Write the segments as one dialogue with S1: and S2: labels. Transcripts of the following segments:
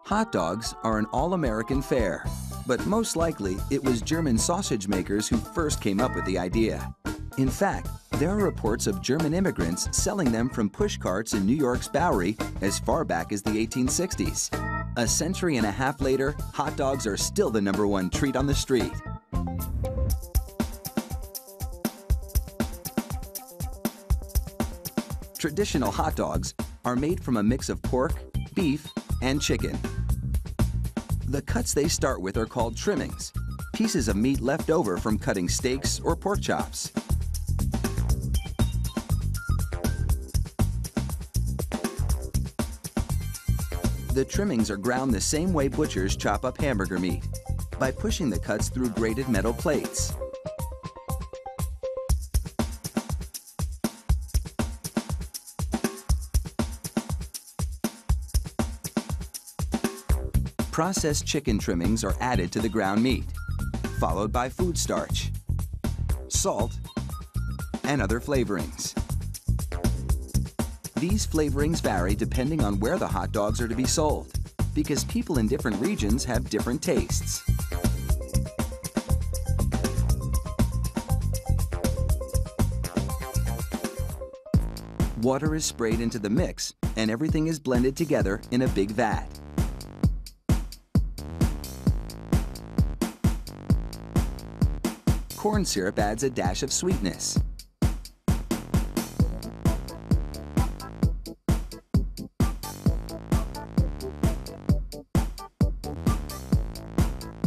S1: Hot dogs are an all-American fare, but most likely it was German sausage makers who first came up with the idea. In fact, there are reports of German immigrants selling them from push carts in New York's Bowery as far back as the 1860s. A century and a half later, hot dogs are still the #1 treat on the street. Traditional hot dogs are made from a mix of pork, beef, and chicken. The cuts they start with are called trimmings, pieces of meat left over from cutting steaks or pork chops. The trimmings are ground the same way butchers chop up hamburger meat, by pushing the cuts through grated metal plates. Processed chicken trimmings are added to the ground meat, followed by food starch, salt, and other flavorings. These flavorings vary depending on where the hot dogs are to be sold, because people in different regions have different tastes. Water is sprayed into the mix, and everything is blended together in a big vat. Corn syrup adds a dash of sweetness.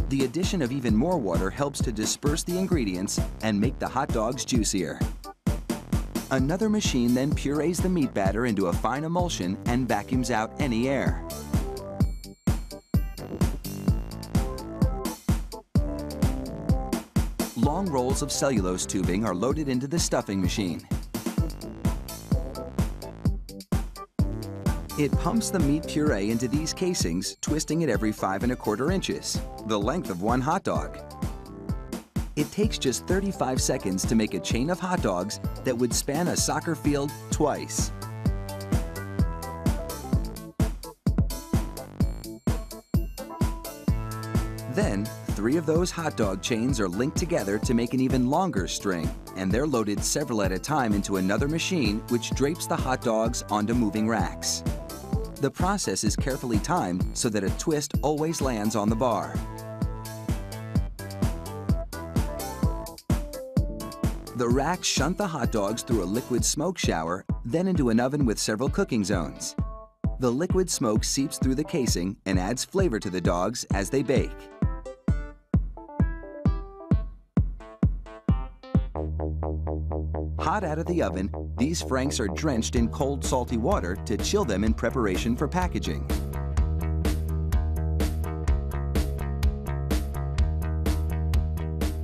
S1: The addition of even more water helps to disperse the ingredients and make the hot dogs juicier. Another machine then purees the meat batter into a fine emulsion and vacuums out any air. Long rolls of cellulose tubing are loaded into the stuffing machine. It pumps the meat puree into these casings, twisting it every 5 1/4 inches, the length of one hot dog. It takes just 35 seconds to make a chain of hot dogs that would span a soccer field twice. Then, 3 of those hot dog chains are linked together to make an even longer string, and they're loaded several at a time into another machine which drapes the hot dogs onto moving racks. The process is carefully timed so that a twist always lands on the bar. The racks shunt the hot dogs through a liquid smoke shower, then into an oven with several cooking zones. The liquid smoke seeps through the casing and adds flavor to the dogs as they bake. Hot out of the oven, these franks are drenched in cold, salty water to chill them in preparation for packaging.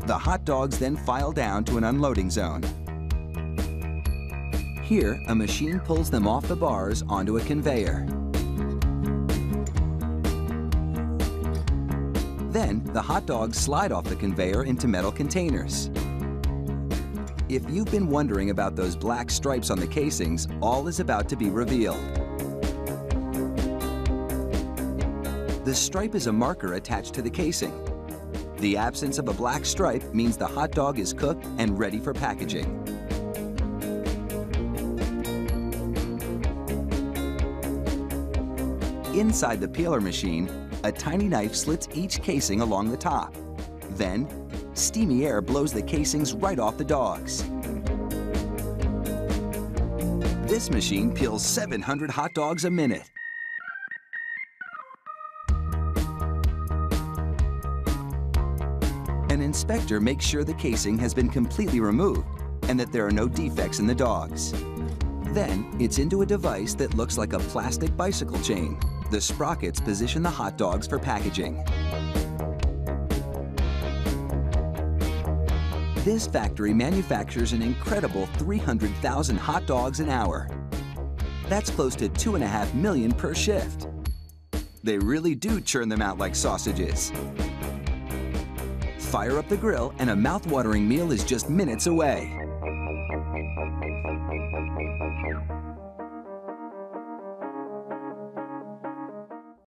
S1: The hot dogs then file down to an unloading zone. Here, a machine pulls them off the bars onto a conveyor. Then, the hot dogs slide off the conveyor into metal containers. If you've been wondering about those black stripes on the casings, all is about to be revealed. The stripe is a marker attached to the casing. The absence of a black stripe means the hot dog is cooked and ready for packaging. Inside the peeler machine, a tiny knife slits each casing along the top. Then, steamy air blows the casings right off the dogs. This machine peels 700 hot dogs a minute. An inspector makes sure the casing has been completely removed and that there are no defects in the dogs. Then, it's into a device that looks like a plastic bicycle chain. The sprockets position the hot dogs for packaging. This factory manufactures an incredible 300,000 hot dogs an hour. That's close to 2.5 million per shift. They really do churn them out like sausages. Fire up the grill and a mouth-watering meal is just minutes away.